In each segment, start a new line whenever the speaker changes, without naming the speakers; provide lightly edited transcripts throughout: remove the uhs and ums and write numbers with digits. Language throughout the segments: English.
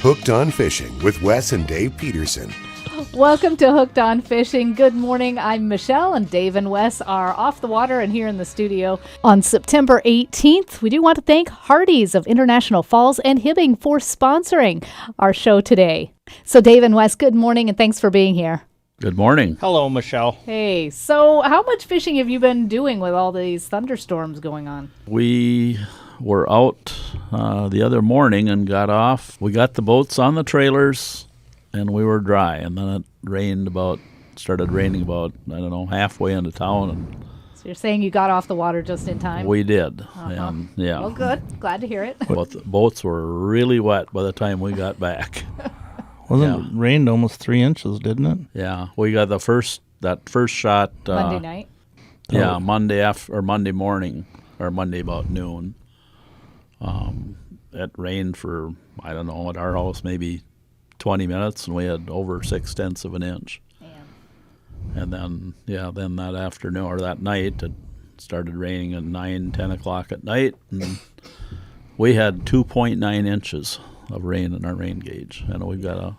Hooked on Fishing with Wes and Dave Peterson.
Welcome to Hooked on Fishing. Good morning. I'm Michelle, and Dave and Wes are off the water and here in the studio. On September 18th, we do want to thank Hardee's of International Falls and Hibbing for sponsoring our show today. So Dave and Wes, good morning, and thanks for being here.
Good morning.
Hello, Michelle.
Hey, so how much fishing have you been doing with all these thunderstorms going on?
We were out the other morning and got off. We got the boats on the trailers, and we were dry. And then it started raining about, halfway into town. And
So you're saying you got off the water just in time?
we did.
Uh-huh.
And, yeah.
Well, good. Glad to hear it.
But the boats were really wet by the time we got back.
It rained almost 3 inches, didn't it?
Yeah. We got that first shot.
Monday night?
Yeah, Monday morning, or Monday about noon. It rained for, at our house maybe 20 minutes, and we had over 6/10 of an inch.
Yeah.
And then, then that afternoon or that night, it started raining at 9-10 o'clock at night, and we had 2.9 inches of rain in our rain gauge. And we've got a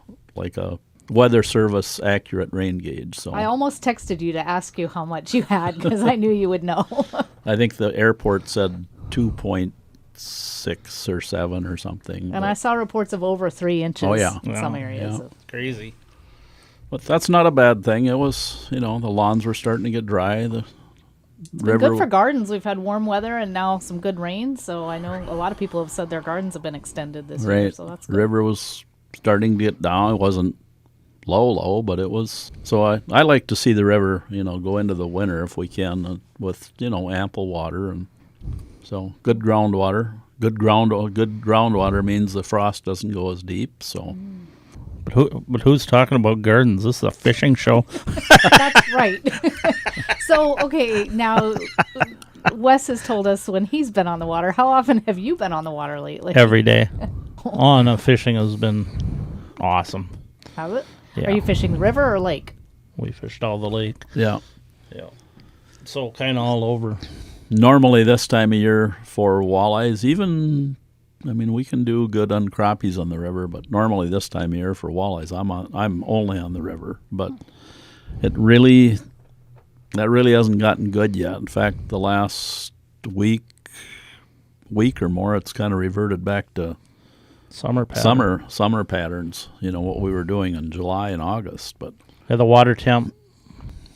Weather Service accurate rain gauge. So
I almost texted you to ask you how much you had because I knew you would know.
I think the airport said 2.6 or 7 or something.
And I saw reports of over 3 inches in some areas.
Yeah.
Crazy.
But that's not a bad thing. It was, the lawns were starting to get dry. The river,
good for gardens. We've had warm weather and now some good rain. So I know a lot of people have said their gardens have been extended this year. So that's good.
River was starting to get down. It wasn't low, but it was. So I like to see the river, go into the winter if we can with, ample water. And so good groundwater. Good groundwater means the frost doesn't go as deep. So.
But who's talking about gardens? This is a fishing show.
That's right. So, okay, now Wes has told us when he's been on the water. How often have you been on the water lately?
Every day. Fishing has been awesome.
Has it?
Yeah.
Are you fishing the river or lake?
We fished all the lake.
Yeah.
Yeah. So kind of all over.
Normally this time of year for walleyes, we can do good on crappies on the river, but normally this time of year for walleyes, I'm only on the river. But that really hasn't gotten good yet. In fact, the last week or more, it's kind of reverted back to summer patterns. What we were doing in July and August. But
the water temp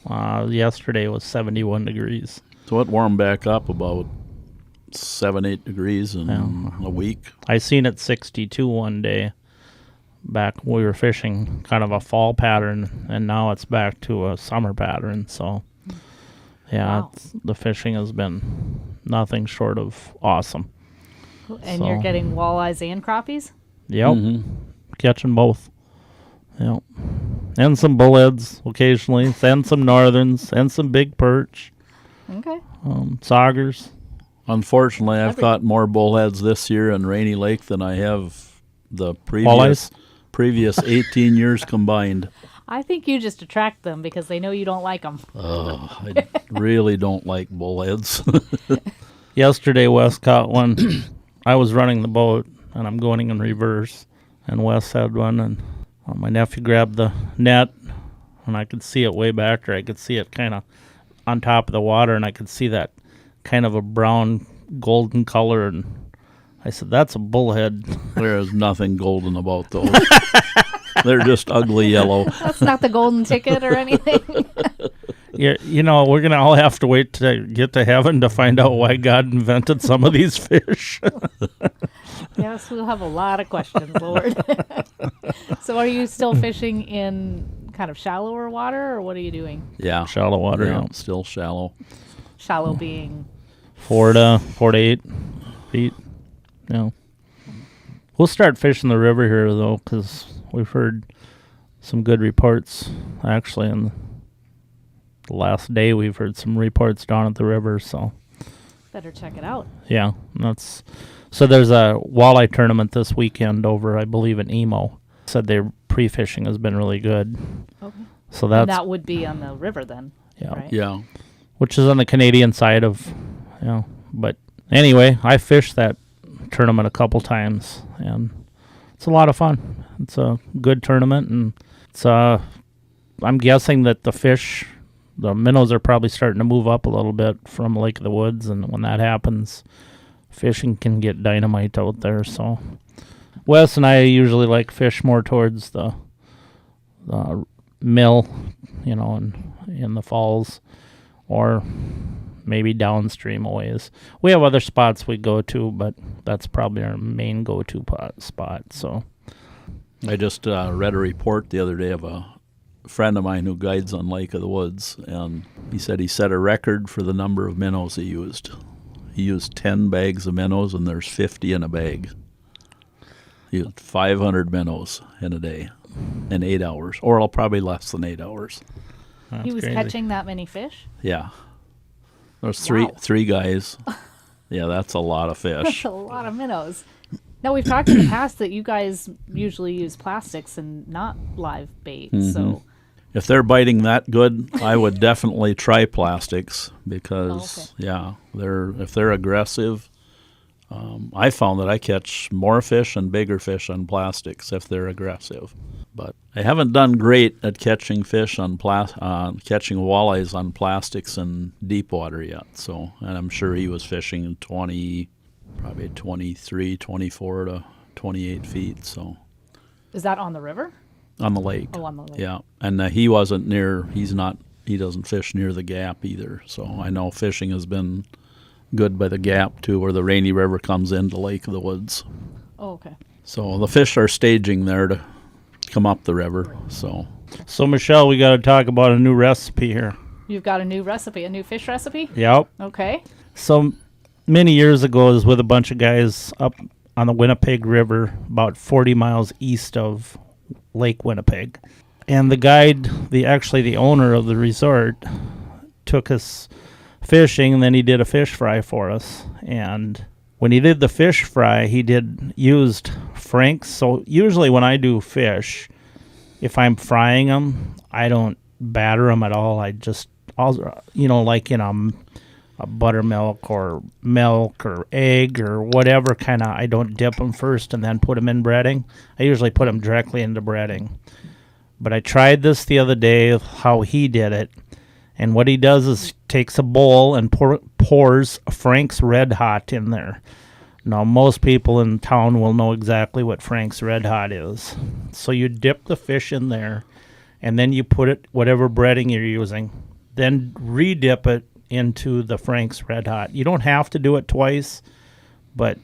yesterday was 71 degrees.
So it warmed back up about 7-8 degrees in a week.
I seen it 62 one day back when we were fishing kind of a fall pattern, and now it's back to a summer pattern. So
Wow.
the fishing has been nothing short of awesome.
And you're getting walleyes and crappies?
Yep.
Mm-hmm.
Catching both. Yep. And some bullheads occasionally, and some northerns, and some big perch.
Okay.
Saugers.
Unfortunately, I've caught more bullheads this year in Rainy Lake than I have the
Walleyes?
previous 18 years combined.
I think you just attract them because they know you don't like them.
I really don't like bullheads.
Yesterday, Wes caught one. I was running the boat, and I'm going in reverse, and Wes had one, and my nephew grabbed the net, and I could see it way back there. I could see it kind of on top of the water, and I could see that kind of a brown, golden color, and I said, that's a bullhead.
There is nothing golden about those. They're just ugly yellow.
That's not the golden ticket or anything.
Yeah, we're going to all have to wait to get to heaven to find out why God invented some of these fish.
Yes, we'll have a lot of questions, Lord. So are you still fishing in kind of shallower water, or what are you doing?
Yeah.
Shallow water, yeah.
Still shallow.
Shallow being?
4 to 8 feet. Yeah. We'll start fishing the river here, though, because we've heard some good reports. Actually, in the last day, we've heard some reports down at the river, so.
Better check it out.
Yeah, so there's a walleye tournament this weekend over, I believe, in Emo. Said their pre-fishing has been really good.
Okay.
So
And that would be on the river then,
yeah,
right?
Yeah.
which is on the Canadian side of, but anyway, I fished that tournament a couple times, and it's a lot of fun. It's a good tournament, and it's I'm guessing that the minnows are probably starting to move up a little bit from Lake of the Woods, and when that happens, fishing can get dynamite out there. So Wes and I usually like fish more towards the mill, in the falls, or maybe downstream a ways. We have other spots we go to, but that's probably our main go-to spot. So
I just read a report the other day of a friend of mine who guides on Lake of the Woods, and he said he set a record for the number of minnows he used. He used 10 bags of minnows, and there's 50 in a bag. He used 500 minnows in a day in 8 hours, or probably less than 8 hours.
that's
He was
crazy.
catching that many fish?
Yeah. There's
Wow.
three guys. Yeah, that's a lot of
That's
fish.
a lot of minnows. Now, we've talked in the past that you guys usually use plastics and not live bait. So,
If they're biting that good, I would definitely try plastics because, if they're aggressive, I found that I catch more fish and bigger fish on plastics if they're aggressive. But I haven't done great at catching fish on catching walleyes on plastics in deep water yet. So, and I'm sure he was fishing probably 23, 24 to 28 feet. So
is that on the river?
on the lake.
Oh, on the lake.
Yeah, and he wasn't near. He doesn't fish near the gap either. So I know fishing has been good by the gap too, where the Rainy River comes into Lake of the Woods.
Oh, okay.
So the fish are staging there to come up the river. So
Michelle, we got to talk about a new recipe here.
You've got a new recipe, a new fish recipe?
Yep.
Okay.
So many years ago, I was with a bunch of guys up on the Winnipeg River, about 40 miles east of Lake Winnipeg. And the guide, the owner of the resort, took us fishing, and then he did a fish fry for us. And when he did the fish fry, he used Frank's. So usually when I do fish, if I'm frying them, I don't batter them at all. Like in a buttermilk or milk or egg or whatever kind of, I don't dip them first and then put them in breading. I usually put them directly into breading. But I tried this the other day, how he did it. And what he does is takes a bowl and pours Frank's Red Hot in there. Now, most people in town will know exactly what Frank's Red Hot is. So you dip the fish in there, and then you put it, whatever breading you're using, then re-dip it into the Frank's Red Hot. You don't have to do it twice, but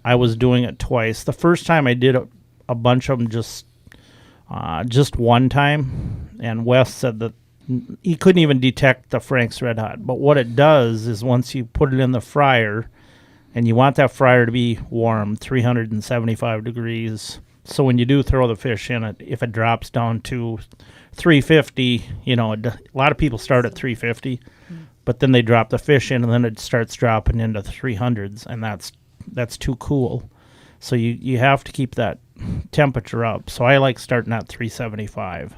I was doing it twice. The first time I did a bunch of them just one time, and Wes said that he couldn't even detect the Frank's Red Hot. But what it does is once you put it in the fryer, and you want that fryer to be warm, 375 degrees. So when you do throw the fish in it, if it drops down to 350, a lot of people start at 350, but then they drop the fish in, and then it starts dropping into 300s, and that's too cool. So you have to keep that temperature up. So I like starting at 375.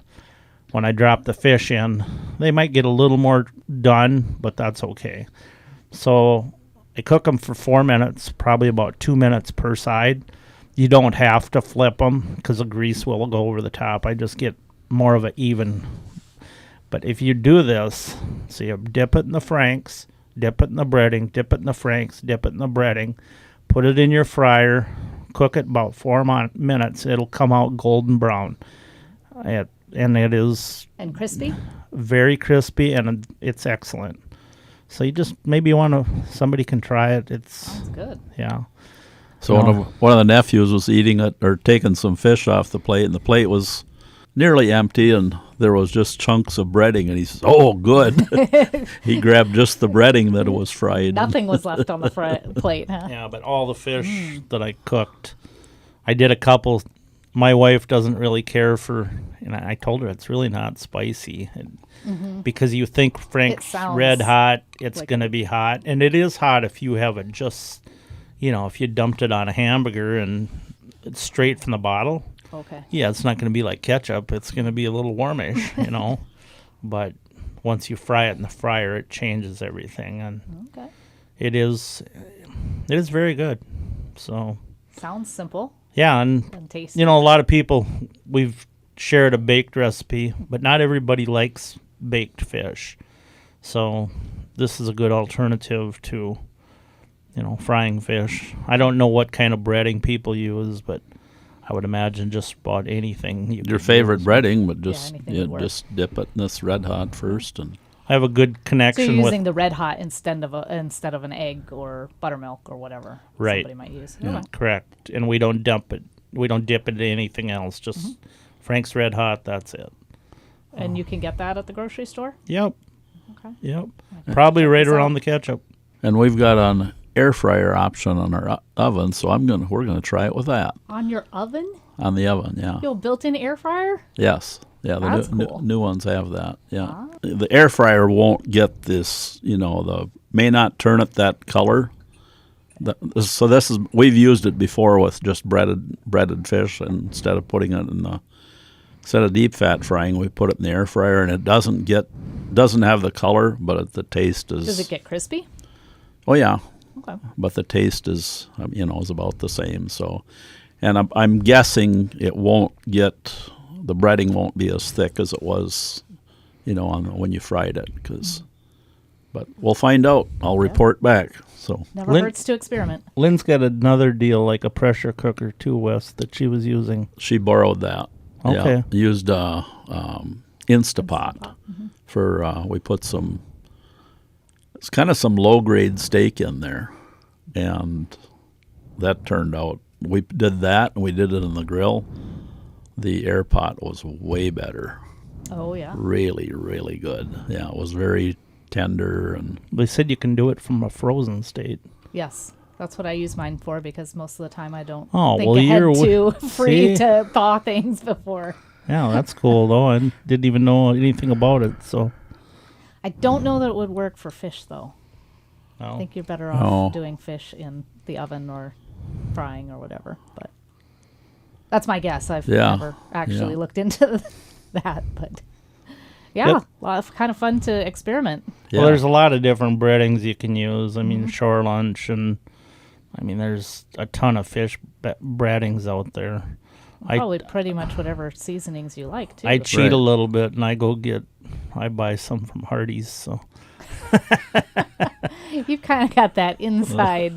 When I drop the fish in, they might get a little more done, but that's okay. So I cook them for 4 minutes, probably about 2 minutes per side. You don't have to flip them because the grease will go over the top. I just get more of an even. But if you do this, so you dip it in the Franks, dip it in the breading, dip it in the Franks, dip it in the breading, put it in your fryer, cook it about 4 minutes. It'll come out golden brown. And it is
And crispy?
very crispy, and it's excellent. So somebody can try it.
Sounds good.
Yeah.
So one of the nephews was eating it or taking some fish off the plate, and the plate was nearly empty, and there was just chunks of breading, and he says, "Oh, good." He grabbed just the breading that was fried.
Nothing was left on the plate, huh?
Yeah, but all the fish that I cooked, I did a couple. My wife doesn't really care for, and I told her it's really not spicy. Because you think Frank's Red Hot, it's
like
going to be hot. And it is hot if you have it just, if you dumped it on a hamburger and it's straight from the bottle.
Okay.
Yeah, it's not going to be like ketchup. It's going to be a little warmish, But once you fry it in the fryer, it changes everything. And
Okay.
it is very good. So
Sounds simple.
Yeah, and
tasty.
a lot of people, we've shared a baked recipe, but not everybody likes baked fish. So this is a good alternative to, frying fish. I don't know what kind of breading people use, but I would imagine just about anything.
Your favorite breading, but just
anything would work.
just dip it in this red hot first, and
I have a good
So
connection
you're
with.
using the red hot instead of an egg or buttermilk or whatever
Right.
somebody might use.
Yeah.
Okay.
Correct, and we don't dump it. We don't dip it in anything else. Just Frank's Red Hot. That's it.
And you can get that at the grocery store?
Yep.
Okay.
Yep. Probably
check
right
this
around
out.
the ketchup.
and we've got an air fryer option on our oven, so we're gonna try it with that
On your oven?
on the oven. Yeah.
You have a built-in air fryer?
Yes. Yeah, the
That's
new,
cool.
new ones have that. Yeah. The air fryer won't get this, may not turn it that color. So we've used it before with just breaded fish, and instead of putting it instead of deep fat frying, we put it in the air fryer, and it doesn't have the color, but the taste is.
Does it get crispy?
Oh yeah,
Okay.
but the taste is is about the same. So, and I'm guessing it won't get. The breading won't be as thick as it was, when you fried it. But we'll find out. I'll report back. So
Never hurts to experiment.
Lynn's got another deal, like a pressure cooker too, Wes, that she was using.
she borrowed that.
Okay.
Yeah, used Instapot for. We put some. It's kind of some low grade steak in there, and that turned out. We did that, and we did it in the grill. The air pot was way better.
Oh, yeah.
Really, really good. Yeah, it was very tender, and
They said you can do it from a frozen state.
Yes. That's what I use mine for because most of the time I don't
Oh,
think
well,
ahead
you're
too free
see?
to thaw things before.
Yeah, that's cool though. I didn't even know anything about it. So
I don't know that it would work for fish, though. I
no.
think you're better off
Oh.
doing fish in the oven or frying or whatever. But that's my guess. I've
Yeah.
never actually
Yeah.
looked into that. But yeah,
Yep.
a lot of kind of fun to experiment.
Well, there's a lot of different breadings you can use. I mean, shore lunch, and there's a ton of fish breadings out there.
Probably pretty much whatever seasonings you like, too.
I cheat
Right.
a little bit, and I buy some from Hardee's. So
You've kind of got that inside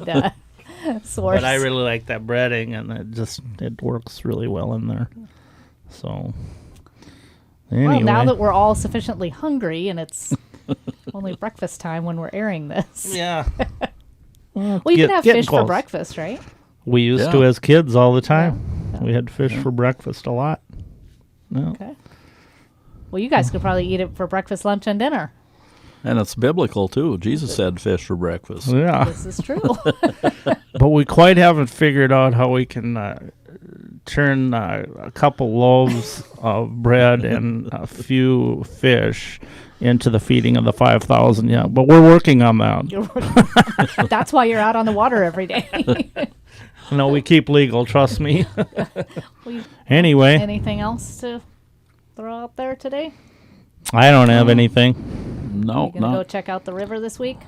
source.
but I really like that breading, and it works really well in there. So anyway,
Well, now that we're all sufficiently hungry and it's only breakfast time when we're airing this.
yeah,
Well, you can have
getting
fish for
close.
breakfast, right?
We used
Yeah.
to as kids all the time.
Yeah.
We had fish for breakfast a lot. Yeah.
Okay. Well, you guys could probably eat it for breakfast, lunch, and dinner.
And it's biblical too. Jesus had fish for breakfast.
Yeah,
This is true.
but we quite haven't figured out how we can turn a couple loaves of bread and a few fish into the feeding of the 5,000 yet. But we're working on that.
That's why you're out on the water every day.
No, we keep legal, trust me.
Well,
Anyway,
anything else to throw out there today?
I don't have anything.
No,
You gonna
no.
go check out the river this week?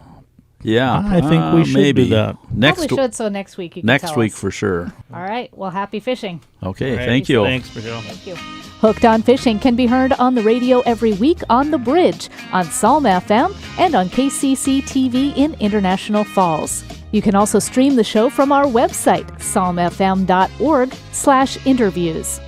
Yeah,
I think we should do
maybe
that.
next
Probably should, so next week you can
next
tell
week
us.
for sure.
All right. Well, happy fishing.
Okay,
All right,
thank you.
Thanks, Michelle.
Thank you. Hooked on Fishing can be heard on the radio every week on The Bridge, on Psalm FM, and on KCC TV in International Falls. You can also stream the show from our website, psalmfm.org/interviews.